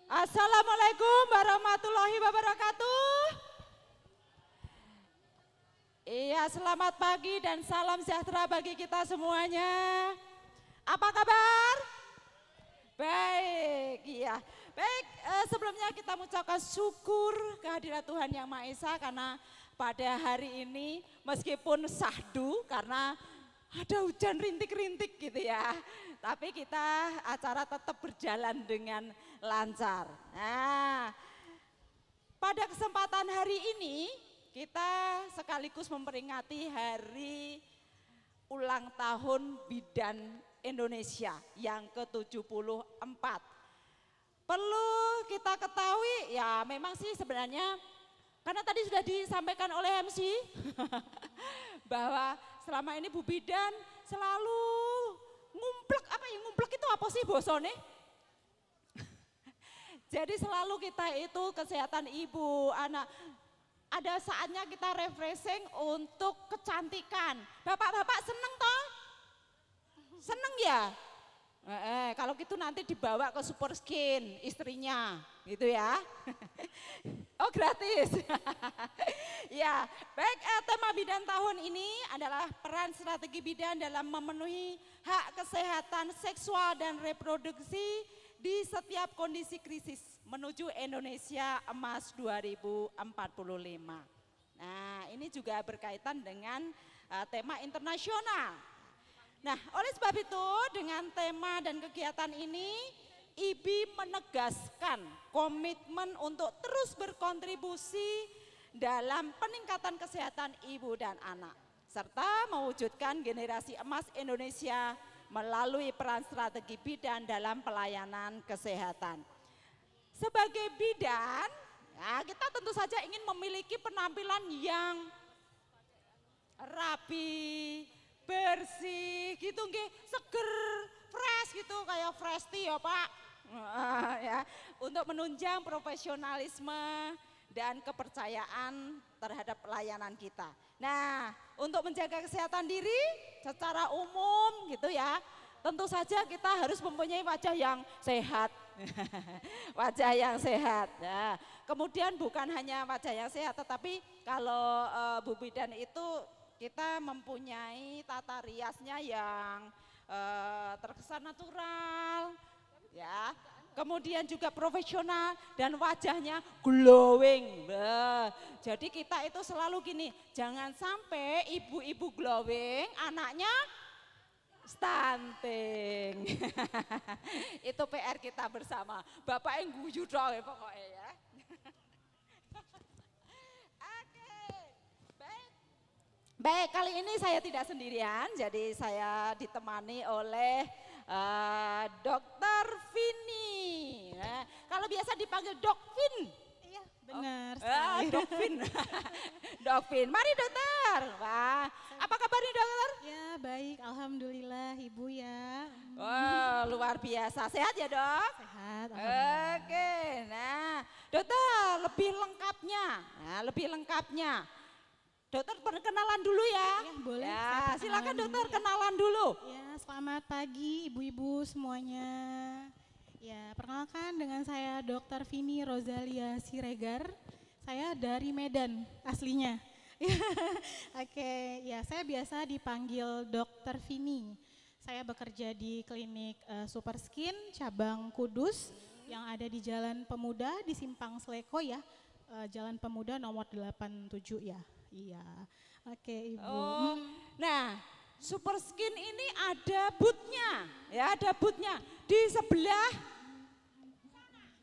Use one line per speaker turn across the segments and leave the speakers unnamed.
Assalamualaikum warahmatullahi wabarakatuh. Iya, selamat pagi dan salam sejahtera bagi kita semuanya. Apa kabar? Baik, iya. Baik, sebelumnya kita mengucapkan syukur kehadirat Tuhan Yang Maha Esa karena pada hari ini meskipun syahdu karena ada hujan rintik-rintik gitu ya. Tapi kita acara tetap berjalan dengan lancar. Nah, pada kesempatan hari ini kita sekaligus memperingati hari ulang tahun Bidan Indonesia yang ke-74. Perlu kita ketahui ya memang sih sebenarnya karena tadi sudah disampaikan oleh MC bahwa selama ini Bu Bidan selalu ngumplek, apa ya ngumplek itu apa sih bosone? Jadi selalu kita itu kesehatan ibu, anak, ada saatnya kita refreshing untuk kecantikan. Bapak-bapak seneng toh? Seneng ya? Kalau gitu nanti dibawa ke Super Skin istrinya, gitu ya. Oh gratis. Ya, baik tema bidan tahun ini adalah peran strategi bidan dalam memenuhi hak kesehatan seksual dan reproduksi di setiap kondisi krisis menuju Indonesia Emas 2045. Nah, ini juga berkaitan dengan tema internasional. Nah, oleh sebab itu dengan tema dan kegiatan ini IBI menegaskan komitmen untuk terus berkontribusi dalam peningkatan kesehatan ibu dan anak serta mewujudkan generasi emas Indonesia melalui peran strategi bidan dalam pelayanan kesehatan. Sebagai bidan, ya kita tentu saja ingin memiliki penampilan yang rapi, bersih gitu nggih, seger, fresh gitu kayak fresh tea ya Pak. Ya, untuk menunjang profesionalisme dan kepercayaan terhadap pelayanan kita. Nah, untuk menjaga kesehatan diri secara umum gitu ya, tentu saja kita harus mempunyai wajah yang sehat. Wajah yang sehat. Nah, kemudian bukan hanya wajah yang sehat, tetapi kalau Bu Bidan itu kita mempunyai tata riasnya yang terkesan natural, ya. Kemudian juga profesional dan wajahnya glowing. Jadi kita itu selalu gini, jangan sampai ibu-ibu glowing, anaknya stunting. Itu PR kita bersama. Bapak yang guyu dong ya pokoknya ya. Baik, kali ini saya tidak sendirian, jadi saya ditemani oleh Dokter Vini. Nah, kalau biasa dipanggil Dok Vin.
Iya, benar.
Dok Vin. Dok Vin, mari dokter. Wah, apa kabar nih dokter?
Ya, baik, alhamdulillah Ibu ya.
Wah, luar biasa. Sehat ya dok?
Sehat, alhamdulillah.
Oke, nah dokter lebih lengkapnya. Dokter perkenalan dulu ya.
Ya, boleh.
Ya, silakan dokter
Ya.
kenalan dulu.
Ya, selamat pagi ibu-ibu semuanya. Ya, perkenalkan dengan saya Dr. Vini Rosalia Siregar. Saya dari Medan aslinya. Oke, ya saya biasa dipanggil Dr. Vini. Saya bekerja di klinik Super Skin cabang Kudus yang ada di Jalan Pemuda di Simpang Sleko ya. Jalan Pemuda nomor 87 ya. Iya, oke Ibu.
Oh, nah Super Skin ini ada bootnya, ya ada bootnya di sebelah.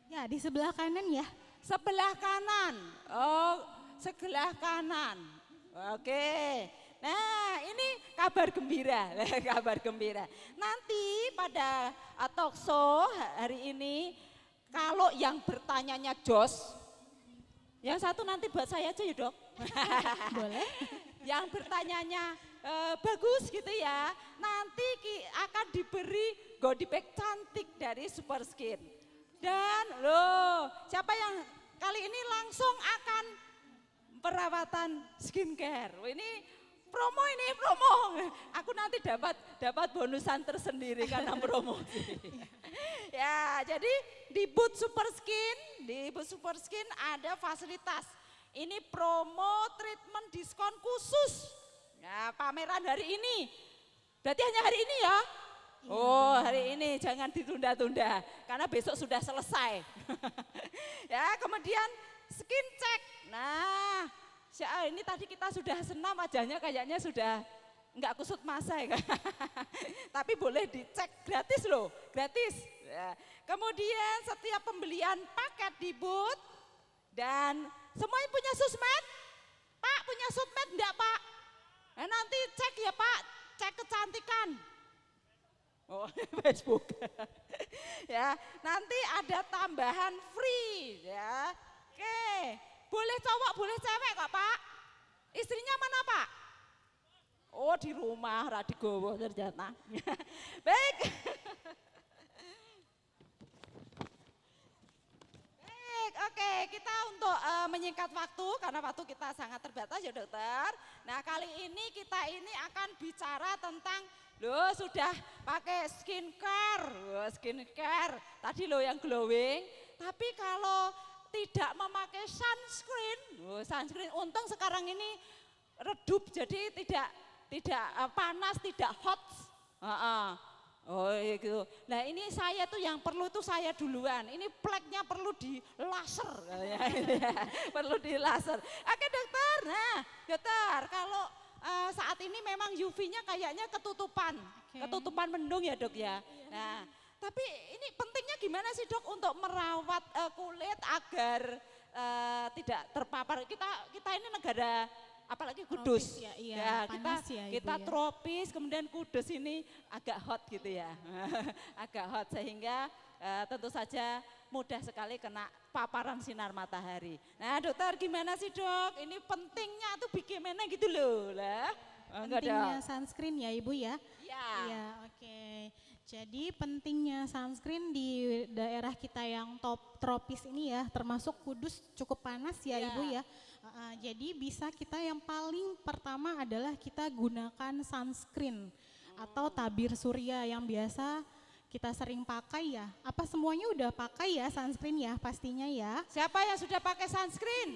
Ya di sebelah kanan ya.
Sebelah kanan, oh sebelah kanan, oke. Nah ini kabar gembira, kabar gembira. Nanti pada talk show hari ini, kalau yang bertanyanya Jos, yang satu nanti buat saya aja ya dok.
Boleh.
Yang bertanyanya bagus gitu ya, nanti akan diberi goodie bag cantik dari Super Skin. Dan loh, siapa yang kali ini langsung akan perawatan skincare. Ini promo ini, promo. Aku nanti dapat bonusan tersendiri karena promosi. Ya, jadi di booth Super Skin ada fasilitas. Ini promo treatment diskon khusus. Nah, pameran hari ini. Berarti hanya hari ini ya? Oh, hari ini jangan ditunda-tunda karena besok sudah selesai. Ya, kemudian skin check. Nah, ini tadi kita sudah senam wajahnya kayaknya sudah enggak kusut masa ya. Tapi boleh dicek gratis loh, gratis. Ya. Kemudian setiap pembelian paket di booth dan semuanya punya susmed? Pak punya susmed enggak Pak? Nah, nanti cek ya Pak, cek kecantikan. Oh, Facebook. Ya, nanti ada tambahan free ya. Oke, boleh cowok, boleh cewek kok Pak. Istrinya mana Pak? Oh, di rumah Radigowo ternyata. Baik. Baik, oke, kita untuk menyingkat waktu karena waktu kita sangat terbatas ya dokter. Nah, kali ini kita ini akan bicara tentang loh sudah pakai skincare, tadi loh yang glowing, tapi kalau tidak memakai sunscreen, untung sekarang ini redup jadi tidak panas, tidak hot. Oh gitu. Nah ini saya tuh yang perlu tuh saya duluan, ini pleknya perlu di laser, perlu di laser. Oke dokter, nah dokter kalau saat ini memang UV-nya kayaknya ketutupan mendung ya dok ya. Nah, tapi ini pentingnya gimana sih dok untuk merawat kulit agar tidak terpapar? Kita ini negara apalagi Kudus,
tropis ya, panas
kita tropis, kemudian Kudus ini agak hot gitu ya, agak hot sehingga tentu saja mudah sekali kena paparan sinar matahari. Nah dokter gimana sih dok? Ini pentingnya tuh bagaimana gitu loh lah.
Pentingnya sunscreen ya ibu ya?
Iya.
Oke. Jadi pentingnya sunscreen di daerah kita yang tropis ini ya, termasuk Kudus cukup panas ya ibu ya. Jadi bisa kita yang paling pertama adalah kita gunakan sunscreen atau tabir surya yang biasa kita sering pakai ya. Apa semuanya udah pakai ya sunscreen ya pastinya ya?
Siapa yang sudah pakai sunscreen?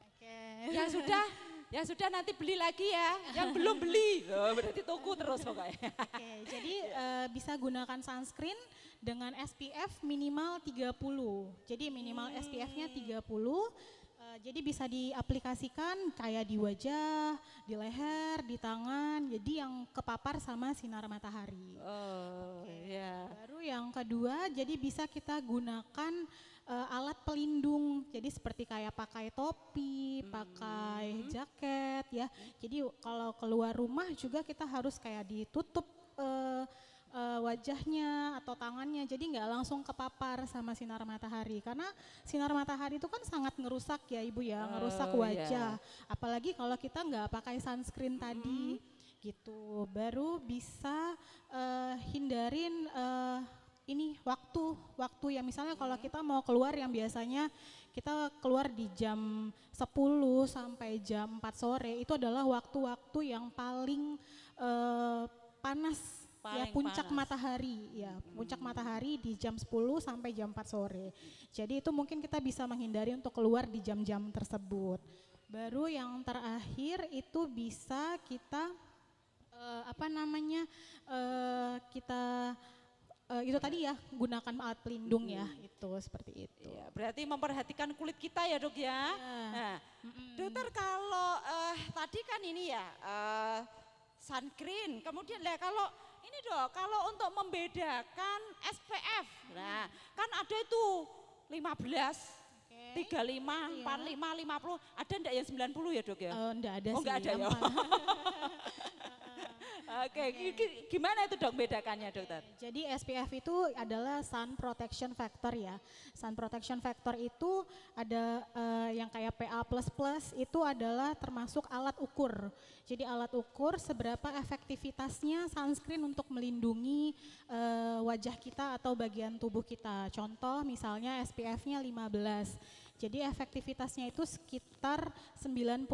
Oke.
Yang sudah nanti beli lagi ya. Yang belum beli, berarti tunggu terus pokoknya.
Oke, jadi bisa gunakan sunscreen dengan SPF minimal 30. Jadi minimal SPF-nya 30. Jadi bisa diaplikasikan kayak di wajah, di leher, di tangan, jadi yang kepapar sama sinar matahari.
Oh iya.
Baru yang kedua, jadi bisa kita gunakan alat pelindung, jadi seperti kayak pakai topi, pakai jaket ya. Jadi kalau keluar rumah juga kita harus kayak ditutup wajahnya atau tangannya, jadi nggak langsung kepapar sama sinar matahari karena sinar matahari itu kan sangat ngerusak ya ibu ya, ngerusak wajah, apalagi kalau kita nggak pakai sunscreen tadi gitu. Baru bisa hindarin ini waktu yang misalnya kalau kita mau keluar yang biasanya kita keluar di jam 10 sampai jam 4 sore itu adalah waktu-waktu yang paling panas. Ya puncak matahari ya, puncak matahari di jam 10 sampai jam 4 sore. Jadi itu mungkin kita bisa menghindari untuk keluar di jam-jam tersebut. Baru yang terakhir itu bisa kita itu tadi ya gunakan alat pelindung ya, itu seperti itu.
Ya, berarti memperhatikan kulit kita ya dok ya. Nah, dokter kalau tadi kan ini ya sunscreen, kemudian lah kalau ini dok, kalau untuk membedakan SPF, nah kan ada itu 15, 35, 45, 50, ada enggak yang 90 ya dok ya?
Enggak ada
sih. Oh enggak ada ya? Oke, gimana itu dok bedakannya dokter?
Jadi SPF itu adalah sun protection factor ya. Sun protection factor itu ada yang kayak PA++ itu adalah termasuk alat ukur. Jadi alat ukur seberapa efektivitasnya sunscreen untuk melindungi wajah kita atau bagian tubuh kita. Contoh misalnya SPF-nya 15. Jadi efektivitasnya itu sekitar 93%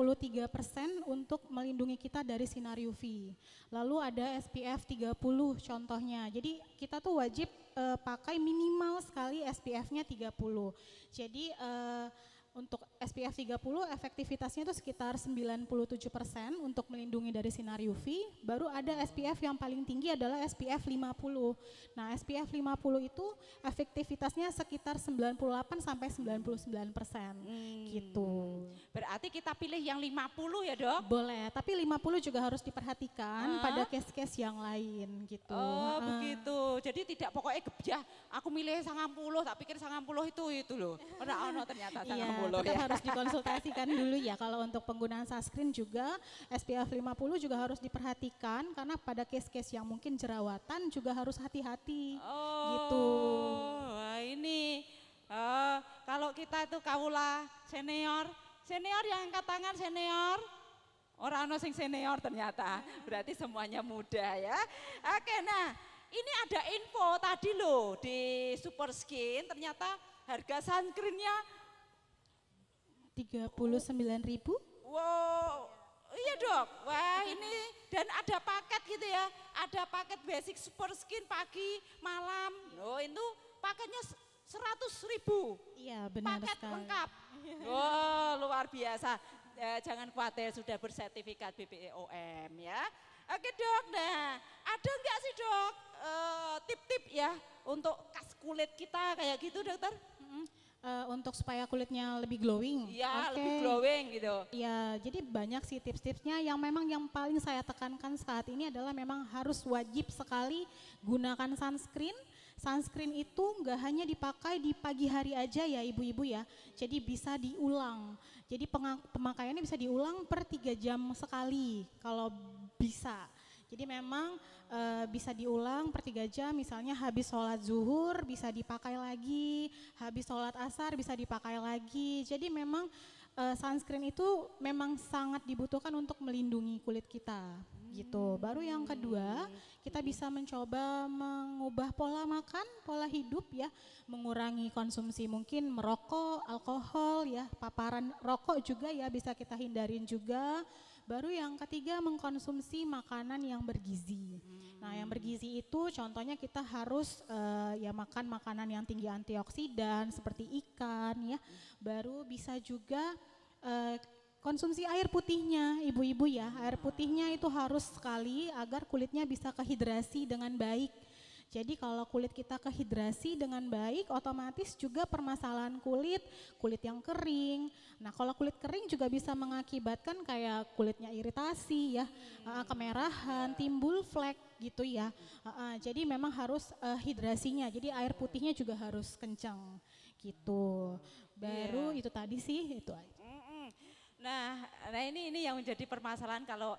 untuk melindungi kita dari sinar UV. Lalu ada SPF 30 contohnya. Jadi kita tuh wajib pakai minimal sekali SPF-nya 30. Jadi untuk SPF 30 efektivitasnya itu sekitar 97% untuk melindungi dari sinar UV. Baru ada SPF yang paling tinggi adalah SPF 50. Nah, SPF 50 itu efektivitasnya sekitar 98 sampai 99%. Gitu.
Berarti kita pilih yang 50 ya, Dok?
Boleh, tapi 50 juga harus diperhatikan pada case-case yang lain gitu.
Oh, begitu. Jadi tidak pokoknya gebjah, aku milih 90, tak pikir 90 itu loh. Ono ternyata 90
tetap
ya.
harus dikonsultasikan dulu ya. Kalau untuk penggunaan sunscreen juga SPF 50 juga harus diperhatikan karena pada case-case yang mungkin jerawatan juga harus hati-hati. Gitu.
Wah ini kalau kita itu kaula senior yang angkat tangan senior. Orang ono sing senior ternyata, berarti semuanya muda ya. Oke, nah ini ada info tadi loh di Super Skin ternyata harga sunscreennya
39.000.
wow, iya Dok. Wah ini dan ada paket gitu ya, ada paket basic Super Skin pagi, malam. Oh itu paketnya 100.000.
Iya benar
paket
sekali.
lengkap. Wow luar biasa. Jangan khawatir sudah bersertifikat BPOM ya. Oke Dok, nah ada nggak sih Dok tip-tip ya untuk kas kulit kita kayak gitu Dokter?
Untuk supaya kulitnya lebih glowing.
Iya, lebih glowing gitu.
Ya, jadi banyak sih tips-tipsnya yang memang yang paling saya tekankan saat ini adalah memang harus wajib sekali gunakan sunscreen. Sunscreen itu nggak hanya dipakai di pagi hari aja ya ibu-ibu ya, jadi bisa diulang. Jadi pemakaiannya bisa diulang per 3 jam sekali kalau bisa. Jadi memang bisa diulang per 3 jam, misalnya habis sholat zuhur bisa dipakai lagi, habis sholat asar bisa dipakai lagi. Jadi memang sunscreen itu memang sangat dibutuhkan untuk melindungi kulit kita gitu. Baru yang kedua, kita bisa mencoba mengubah pola makan, pola hidup ya, mengurangi konsumsi mungkin merokok, alkohol ya, paparan rokok juga ya bisa kita hindarin juga. Baru yang ketiga mengkonsumsi makanan yang bergizi. Nah yang bergizi itu contohnya kita harus ya makan makanan yang tinggi antioksidan seperti ikan ya. Baru bisa juga konsumsi air putihnya ibu-ibu ya. Air putihnya itu harus sekali agar kulitnya bisa kehidrasi dengan baik. Jadi kalau kulit kita kehidrasi dengan baik, otomatis juga permasalahan kulit yang kering. Nah kalau kulit kering juga bisa mengakibatkan kayak kulitnya iritasi ya, kemerahan, timbul flek gitu ya. Jadi memang harus hidrasinya, jadi air putihnya juga harus kencang gitu. Baru itu tadi sih, itu aja.
Nah ini yang menjadi permasalahan kalau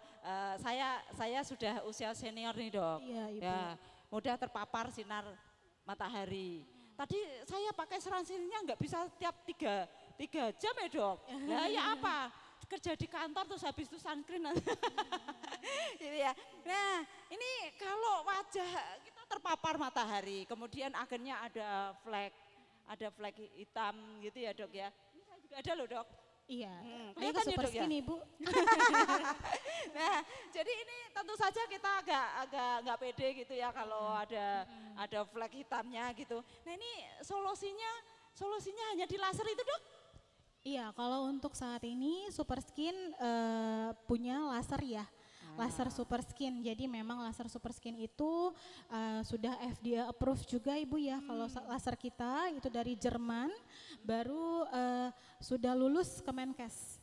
saya sudah usia senior nih Dok.
Iya, Ibu.
Ya, mudah terpapar sinar matahari. Tadi saya pakai sunscreennya nggak bisa tiap 3 jam ya Dok. Nah ya apa? Kerja di kantor terus habis itu sunscreen. Gitu ya. Nah ini kalau wajah kita terpapar matahari, kemudian akhirnya ada flek hitam gitu ya Dok ya. Ini saya juga ada loh Dok.
Iya, ayo
kelihatan
ke
ya,
Super
Dok, ya?
Skin Ibu.
Nah, jadi ini tentu saja kita agak nggak pede gitu ya kalau ada flek hitamnya gitu. Nah ini solusinya hanya di laser itu Dok?
Iya, kalau untuk saat ini Super Skin punya laser ya. Laser Super Skin, jadi memang laser Super Skin itu sudah FDA approve juga Ibu ya. Kalau laser kita itu dari Jerman, baru sudah lulus Kemenkes,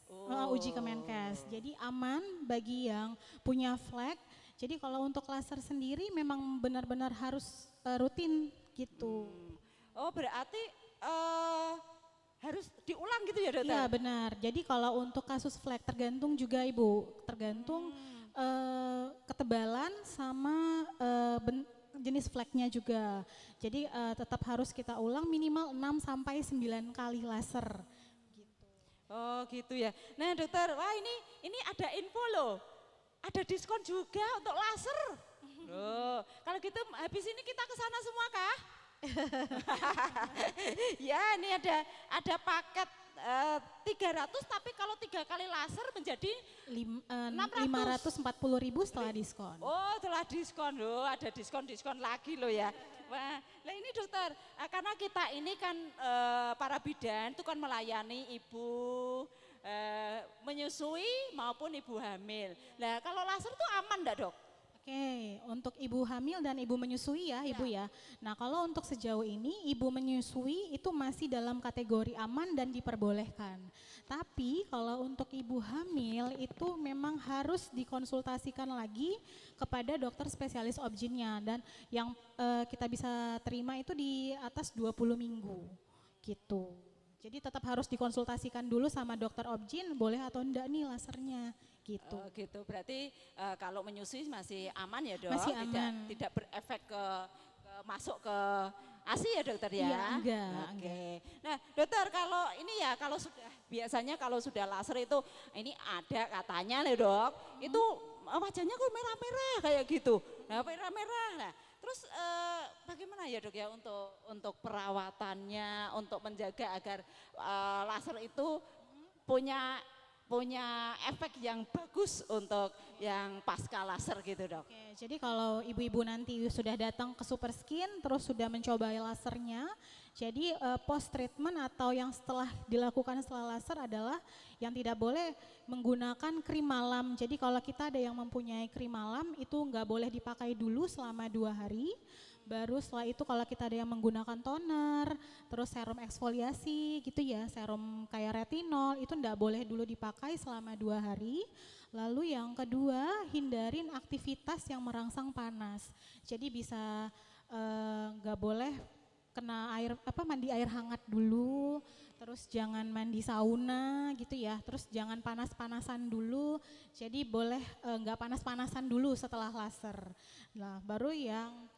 uji Kemenkes. Jadi aman bagi yang punya flek. Jadi kalau untuk laser sendiri memang benar-benar harus rutin gitu.
Oh berarti harus diulang gitu ya Dokter?
Iya benar, jadi kalau untuk kasus flek tergantung juga Ibu, tergantung ketebalan sama jenis fleknya juga. Jadi tetap harus kita ulang minimal 6 sampai 9 kali laser. Gitu.
Oh gitu ya. Nah Dokter, wah ini ada info loh. Ada diskon juga untuk laser. Loh, kalau gitu habis ini kita ke sana semua kah? Ya ini ada paket 300 tapi kalau 3 kali laser menjadi
540.000 setelah diskon.
Oh, telah diskon loh, ada diskon-diskon lagi loh ya. Wah, nah ini dokter, karena kita ini kan para bidan itu kan melayani ibu menyusui maupun ibu hamil. Nah kalau laser itu aman enggak dok?
Oke, untuk ibu hamil dan ibu menyusui ya, ibu ya. Nah, kalau untuk sejauh ini ibu menyusui itu masih dalam kategori aman dan diperbolehkan. Tapi kalau untuk ibu hamil itu memang harus dikonsultasikan lagi kepada dokter spesialis obgynnya dan yang kita bisa terima itu di atas 20 minggu gitu. Jadi tetap harus dikonsultasikan dulu sama dokter obgyn boleh atau enggak nih lasernya gitu.
Gitu, berarti kalau menyusui masih aman ya dok?
Masih aman.
Tidak berefek ke masuk ke ASI ya dokter ya?
Iya, enggak.
Oke. Nah dokter kalau ini ya kalau sudah biasanya kalau sudah laser itu ini ada katanya nih dok, itu wajahnya kok merah-merah kayak gitu. Nah merah-merah. Nah, terus bagaimana ya dok ya untuk perawatannya, untuk menjaga agar laser itu punya efek yang bagus untuk yang pasca laser gitu dok.
Oke, jadi kalau ibu-ibu nanti sudah datang ke Super Skin terus sudah mencoba lasernya, jadi post treatment atau yang setelah dilakukan setelah laser adalah yang tidak boleh menggunakan krim malam. Jadi kalau kita ada yang mempunyai krim malam itu nggak boleh dipakai dulu selama 2 hari. Baru setelah itu kalau kita ada yang menggunakan toner, terus serum eksfoliasi gitu ya, serum kayak retinol itu enggak boleh dulu dipakai selama 2 hari. Lalu yang kedua, hindarin aktivitas yang merangsang panas. Jadi bisa enggak boleh kena air mandi air hangat dulu, terus jangan mandi sauna gitu ya, terus jangan panas-panasan dulu. Jadi boleh enggak panas-panasan dulu setelah laser. Nah, baru yang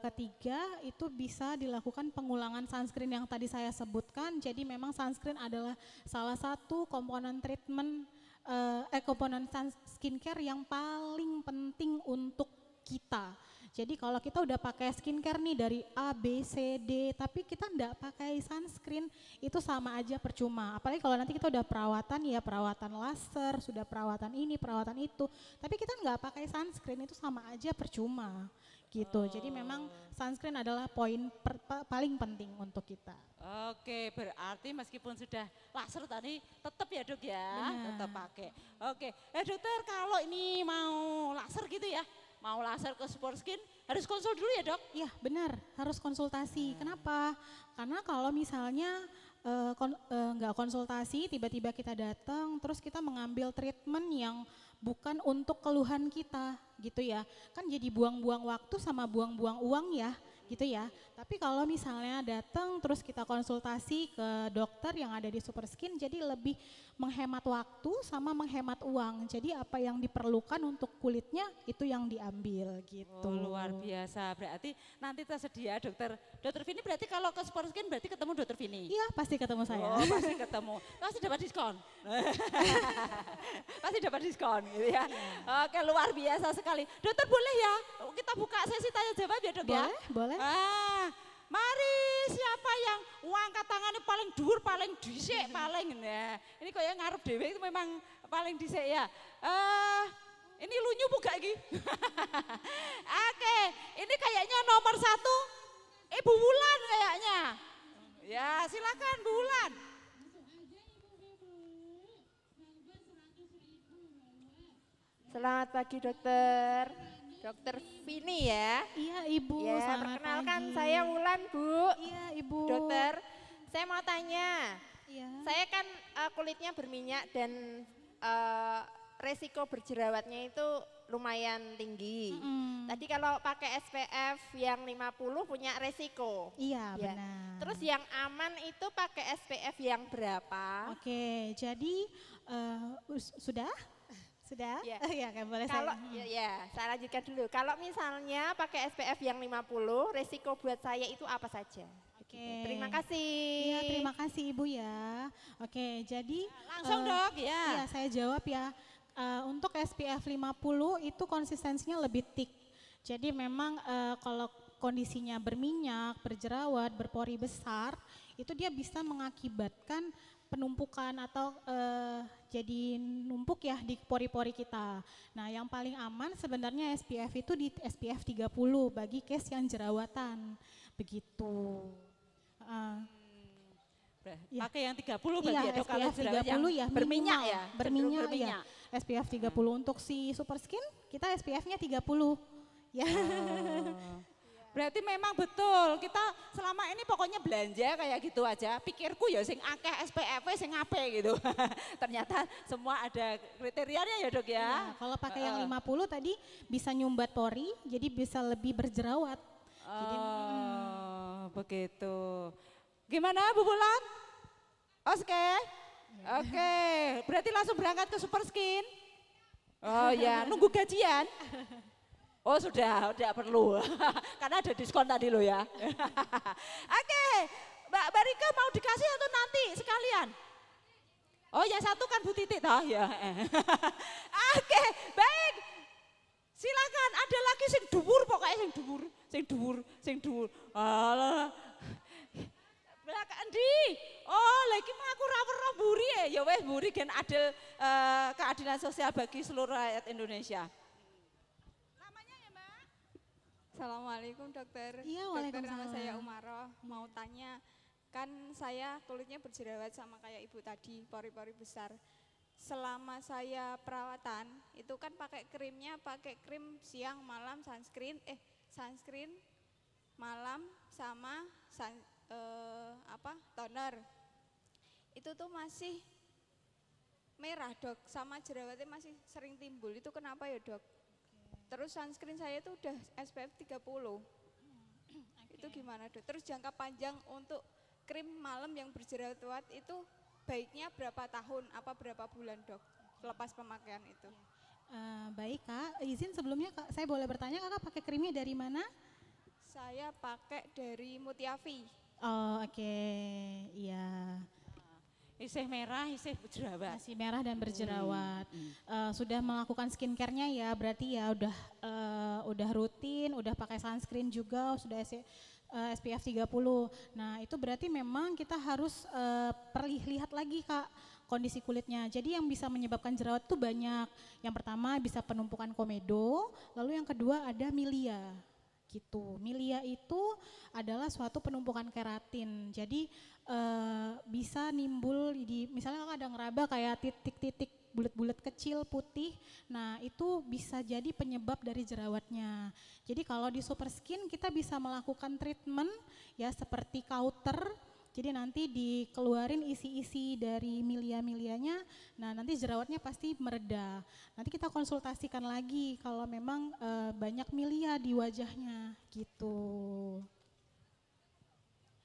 ketiga itu bisa dilakukan pengulangan sunscreen yang tadi saya sebutkan. Jadi memang sunscreen adalah salah satu komponen treatment komponen skincare yang paling penting untuk kita. Jadi kalau kita udah pakai skincare nih dari A, B, C, D, tapi kita enggak pakai sunscreen, itu sama aja percuma. Apalagi kalau nanti kita udah perawatan ya, perawatan laser, sudah perawatan ini, perawatan itu, tapi kita enggak pakai sunscreen, itu sama aja percuma gitu. Jadi memang sunscreen adalah poin paling penting untuk kita.
Oke, berarti meskipun sudah laser tadi tetap ya dok ya, tetap pakai. Oke, dokter kalau ini mau laser gitu ya, mau laser ke Super Skin harus konsul dulu ya dok?
Iya benar, harus konsultasi. Kenapa? Karena kalau misalnya nggak konsultasi, tiba-tiba kita datang, terus kita mengambil treatment yang bukan untuk keluhan kita gitu ya. Kan jadi buang-buang waktu sama buang-buang uang ya gitu ya. Tapi kalau misalnya datang terus kita konsultasi ke dokter yang ada di Super Skin, jadi lebih menghemat waktu sama menghemat uang. Jadi apa yang diperlukan untuk kulitnya itu yang diambil gitu.
Oh, luar biasa, berarti nanti tersedia dokter Vini, berarti kalau ke Super Skin berarti ketemu dokter Vini?
Iya pasti ketemu saya.
Oh pasti ketemu, pasti dapat diskon. Pasti dapat diskon gitu ya. Oke, luar biasa sekali. Dokter boleh ya kita buka sesi tanya jawab ya dok ya?
Boleh.
Mari siapa yang angkat tangannya paling dhuwur, paling dhisik, paling nah. Ini kok ya ngarep dhewe itu memang paling dhisik ya. Ini lunyu buka iki. Oke, ini kayaknya nomor 1 Ibu Wulan kayaknya. Ya, silakan Bu Wulan.
Selamat pagi dokter. Dokter Vini ya.
Iya Ibu,
Ya,
selamat
perkenalkan
pagi.
saya Wulan Bu.
Iya Ibu.
Dokter, saya mau tanya.
Iya.
Saya kan kulitnya berminyak dan resiko berjerawatnya itu lumayan tinggi. Tadi kalau pakai SPF yang 50 punya resiko.
Iya
Ya.
benar.
Terus yang aman itu pakai SPF yang berapa?
Oke, jadi sudah? Sudah?
Ya.
Ya, kan boleh
Kalau
saya.
saya lanjutkan dulu. Kalau misalnya pakai SPF yang 50, resiko buat saya itu apa saja?
Oke.
Terima kasih.
Iya, terima kasih Ibu ya. Oke, jadi
Langsung dok ya.
Iya, saya jawab ya. Untuk SPF 50 itu konsistensinya lebih thick. Jadi memang kalau kondisinya berminyak, berjerawat, berpori besar, itu dia bisa mengakibatkan penumpukan atau jadi numpuk ya di pori-pori kita. Nah, yang paling aman sebenarnya SPF itu di SPF 30 bagi case yang jerawatan. Begitu. Ya.
Pakai yang 30 berarti
Iya,
ya dok, kalau
SPF
jerawat
30
yang
ya
berminyak
minimal.
ya,
Berminyak,
berminyak.
ya. SPF 30 untuk si Super Skin kita SPF-nya 30. Ya.
Berarti memang betul, kita selama ini pokoknya belanja kayak gitu aja, pikirku ya sing akeh SPF sing ape gitu. Ternyata semua ada kriterianya ya dok ya.
Ya, kalau pakai yang 50 tadi bisa nyumbat pori, jadi bisa lebih berjerawat. Jadi,
begitu. Gimana Bu Bulan? Oke. Oke, berarti langsung berangkat ke Super Skin? Oh ya, nunggu gajian? Oh sudah perlu, karena ada diskon tadi loh ya. Oke, Mbak Rika mau dikasih atau nanti sekalian? Oh ya satu kan Bu Titik toh ya. Oke, baik. Silakan, ada lagi sing dhuwur pokoknya sing dhuwur. Alah. Belakang endi? Oh, lagi mah aku ora mburi ya wes mburi gen adil keadilan sosial bagi seluruh rakyat Indonesia.
Assalamualaikum dokter.
Iya,
Dokter, nama
waalaikumsalam.
saya Umaroh. Mau tanya, kan saya kulitnya berjerawat sama kayak ibu tadi, pori-pori besar. Selama saya perawatan, itu kan pakai krimnya, pakai krim siang, malam, sunscreen, malam sama toner. Itu tuh masih merah dok, sama jerawatnya masih sering timbul. Itu kenapa ya dok? Terus sunscreen saya itu udah SPF 30. Itu gimana dok? Terus jangka panjang untuk krim malam yang berjerawat itu baiknya berapa tahun, apa berapa bulan dok? Lepas pemakaian itu.
Baik Kak, izin sebelumnya Kak, saya boleh bertanya Kakak pakai krimnya dari mana?
Saya pakai dari Mutiafi.
Oh oke, iya.
Isih merah, isih jerawat.
Masih merah dan berjerawat. Sudah melakukan skincare-nya ya, berarti ya udah rutin, udah pakai sunscreen juga, sudah SPF 30. Nah itu berarti memang kita harus lihat lagi Kak kondisi kulitnya. Jadi yang bisa menyebabkan jerawat itu banyak. Yang pertama bisa penumpukan komedo, lalu yang kedua ada milia. Gitu. Milia itu adalah suatu penumpukan keratin. Jadi bisa nimbul di misalnya kalau ada ngeraba kayak titik-titik bulat-bulat kecil putih. Nah, itu bisa jadi penyebab dari jerawatnya. Jadi kalau di Super Skin kita bisa melakukan treatment ya seperti kauter. Jadi nanti dikeluarin isi-isi dari milia-milianya, nah nanti jerawatnya pasti mereda. Nanti kita konsultasikan lagi kalau memang banyak milia di wajahnya gitu.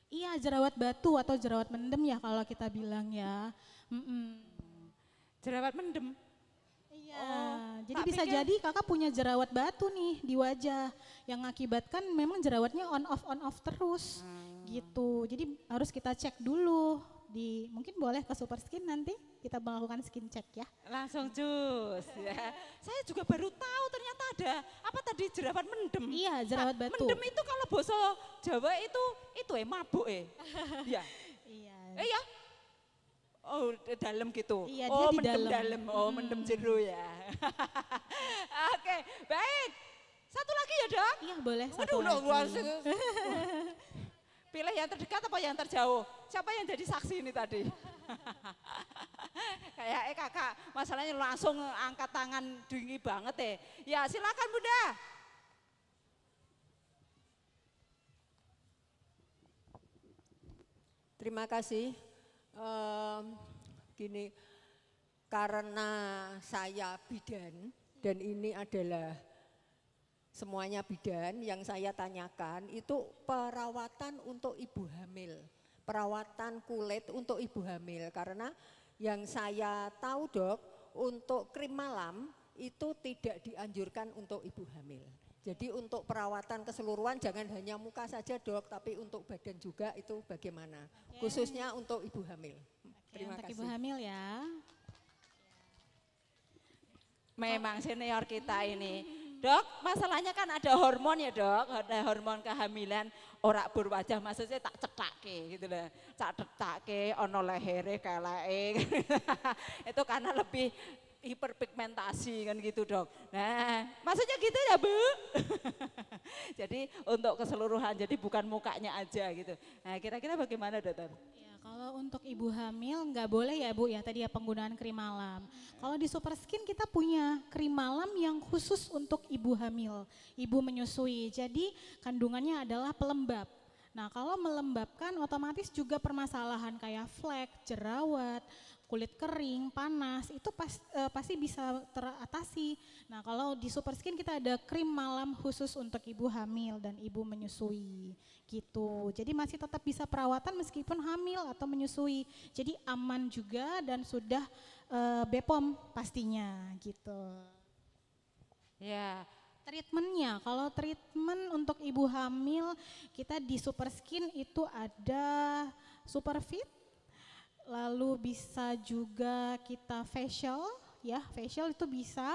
Iya jerawat batu atau jerawat mendem ya kalau kita bilang ya.
Jerawat mendem?
Iya, jadi bisa jadi kakak punya jerawat batu nih di wajah yang mengakibatkan memang jerawatnya on off terus gitu. Jadi harus kita cek dulu mungkin boleh ke Super Skin nanti kita melakukan skin check ya.
Langsung cus ya. Saya juga baru tahu ternyata ada apa tadi jerawat mendem.
Iya jerawat batu.
Mendem itu kalau bahasa Jawa itu mabuk ya.
Iya.
Ya. Oh dalam gitu.
Iya,
oh
dia di
mendem
dalam.
dalam. Oh mendem jero ya. Oke baik. Satu lagi ya dok.
Iya boleh satu
Waduh,
lagi.
Pilih yang terdekat apa yang terjauh? Siapa yang jadi saksi ini tadi? Kayak kakak, masalahnya langsung angkat tangan dingin banget Ya silakan Bunda.
Terima kasih. Gini, karena saya bidan dan ini adalah semuanya bidan, yang saya tanyakan itu perawatan untuk ibu hamil, perawatan kulit untuk ibu hamil. Karena yang saya tahu dok, untuk krim malam itu tidak dianjurkan untuk ibu hamil. Jadi untuk perawatan keseluruhan jangan hanya muka saja dok, tapi untuk badan juga itu bagaimana? Khususnya untuk ibu hamil. Terima
Untuk
kasih.
ibu hamil ya.
Memang senior kita ini Dok, masalahnya kan ada hormon ya dok, ada hormon kehamilan, ora berwajah maksudnya tak cetake gitu loh. Tak cetake, ono lehere, keleke. Itu karena lebih hiperpigmentasi kan gitu dok. Nah, maksudnya gitu ya Bu? Jadi untuk keseluruhan, jadi bukan mukanya aja gitu. Nah kira-kira bagaimana dokter?
Ya, kalau untuk ibu hamil nggak boleh ya Bu ya tadi ya penggunaan krim malam. Kalau di Super Skin kita punya krim malam yang khusus untuk ibu hamil, ibu menyusui. Jadi kandungannya adalah pelembab. Nah kalau melembabkan otomatis juga permasalahan kayak flek, jerawat, kulit kering, panas itu pasti bisa teratasi. Nah kalau di Super Skin kita ada krim malam khusus untuk ibu hamil dan ibu menyusui gitu. Jadi masih tetap bisa perawatan meskipun hamil atau menyusui. Jadi aman juga dan sudah BPOM pastinya gitu.
Ya,
Treatmentnya, kalau treatment untuk ibu hamil kita di Super Skin itu ada Super Fit, lalu bisa juga kita facial, ya facial itu bisa,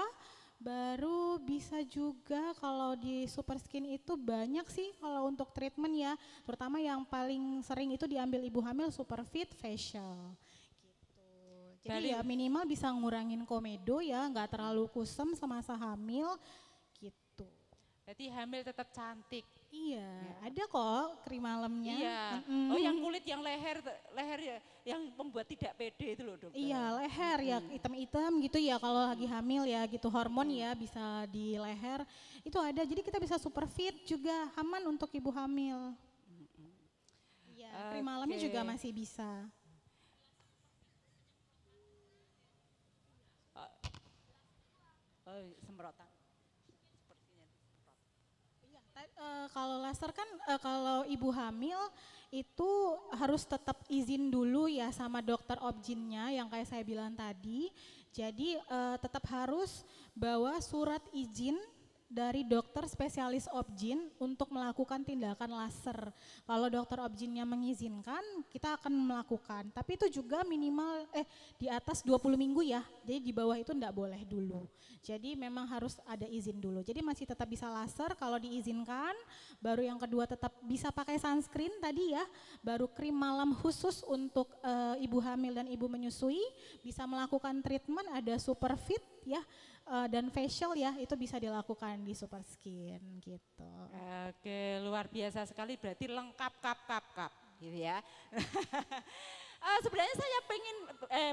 baru bisa juga kalau di Super Skin itu banyak sih kalau untuk treatment ya, terutama yang paling sering itu diambil ibu hamil Super Fit facial. Gitu. Jadi ya minimal bisa ngurangin komedo ya, nggak terlalu kusam semasa hamil. Gitu.
berarti hamil tetap cantik.
Iya, ada kok krim malamnya.
Iya. Oh yang kulit yang leher ya, yang membuat tidak pede itu loh dokter.
Iya, leher ya hitam-hitam gitu ya kalau lagi hamil ya gitu hormon ya bisa di leher. Itu ada. Jadi kita bisa super fit juga aman untuk ibu hamil. Iya, krim malamnya juga masih bisa.
Oh, semprotan.
Kalau laser kan kalau ibu hamil itu harus tetap izin dulu ya sama dokter objinnya yang kayak saya bilang tadi. Jadi tetap harus bawa surat izin dari dokter spesialis objin untuk melakukan tindakan laser. Kalau dokter objinnya mengizinkan, kita akan melakukan. Tapi itu juga minimal di atas 20 minggu ya. Jadi di bawah itu enggak boleh dulu. Jadi memang harus ada izin dulu. Jadi masih tetap bisa laser kalau diizinkan. Baru yang kedua tetap bisa pakai sunscreen tadi ya. Baru krim malam khusus untuk ibu hamil dan ibu menyusui. Bisa melakukan treatment ada super fit ya. Dan facial ya itu bisa dilakukan di Super Skin gitu.
Oke, luar biasa sekali berarti lengkap kap gitu ya. Sebenarnya saya pengen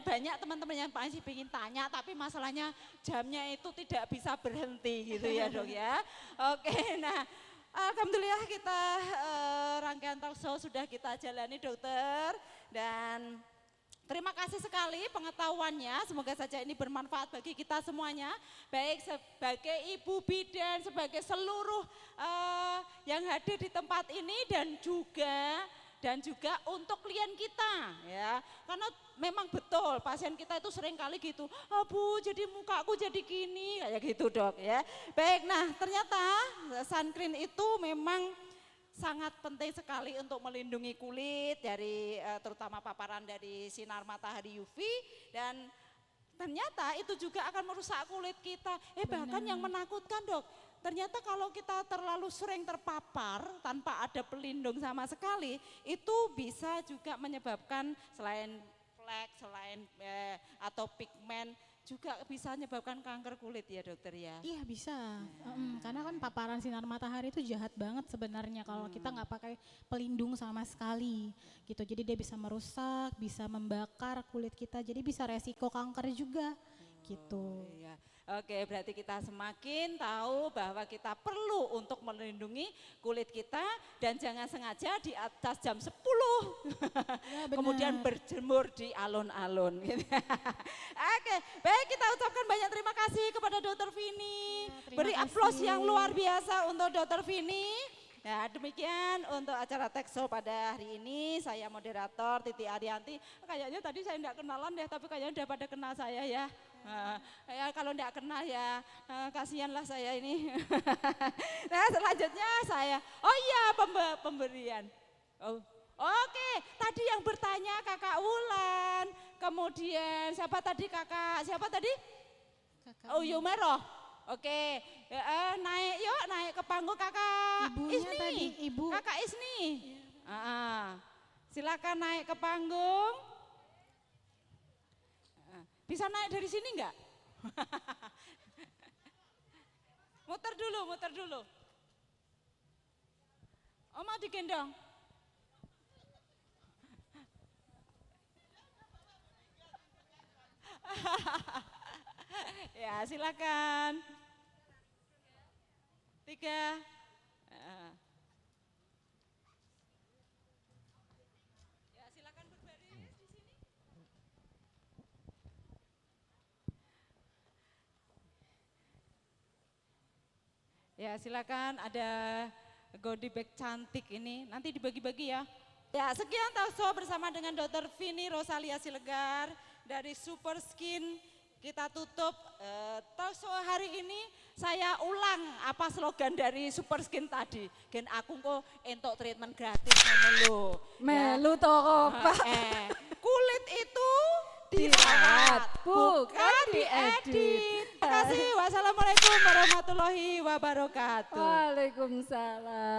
banyak teman-teman yang masih pengen tanya tapi masalahnya jamnya itu tidak bisa berhenti gitu ya dok ya. Oke, nah alhamdulillah kita rangkaian talk show sudah kita jalani dokter dan terima kasih sekali pengetahuannya, semoga saja ini bermanfaat bagi kita semuanya, baik sebagai ibu bidan, sebagai seluruh yang hadir di tempat ini dan juga untuk klien kita ya. Karena memang betul pasien kita itu sering kali gitu, oh Bu jadi mukaku jadi gini, kayak gitu dok ya. Baik, nah ternyata sunscreen itu memang sangat penting sekali untuk melindungi kulit dari terutama paparan dari sinar matahari UV dan ternyata itu juga akan merusak kulit kita. Bahkan yang menakutkan dok, ternyata kalau kita terlalu sering terpapar tanpa ada pelindung sama sekali, itu bisa juga menyebabkan selain flek, selain atau pigmen juga bisa menyebabkan kanker kulit ya dokter ya.
Iya bisa, karena kan paparan sinar matahari itu jahat banget sebenarnya kalau kita nggak pakai pelindung sama sekali gitu. Jadi dia bisa merusak, bisa membakar kulit kita, jadi bisa resiko kanker juga gitu.
Iya. Oke, berarti kita semakin tahu bahwa kita perlu untuk melindungi kulit kita dan jangan sengaja di atas jam 10
Ya,
kemudian berjemur di alun-alun. Gitu. Oke, baik kita ucapkan banyak terima kasih kepada Dr. Vini.
Ya,
Beri aplaus yang luar biasa untuk Dr. Vini. Nah demikian untuk acara Tech Show pada hari ini, saya moderator Titi Arianti. Kayaknya tadi saya tidak kenalan deh, tapi kayaknya udah pada kenal saya ya. Ya kalau tidak kenal ya kasihanlah saya ini. Nah selanjutnya saya, oh iya pemberian. Oke, tadi yang bertanya Kakak Wulan, kemudian siapa tadi Kakak, siapa tadi?
Kakak
Oh Yumeroh. Oke, naik yuk, naik ke panggung kakak
Ibunya
Isni.
tadi, ibu.
Kakak Isni. Silakan naik ke panggung. Bisa naik dari sini enggak? Muter dulu. Oh, mau digendong? Ya, silakan. 3. Ya, silakan berbaris di sini. Ya, silakan, ada goodie bag cantik ini. Nanti dibagi-bagi ya. Ya, sekian talk show bersama dengan Dr. Vini Rosalia Siregar dari Super Skin. Kita tutup talk show hari ini. Saya ulang apa slogan dari Super Skin tadi. Gen aku kok entuk treatment gratis melu.
Melu toko Pak.
Kulit itu
Dirawat, bukan
diedit.
diedit.
Terima kasih. Wassalamualaikum warahmatullahi wabarakatuh.
Waalaikumsalam.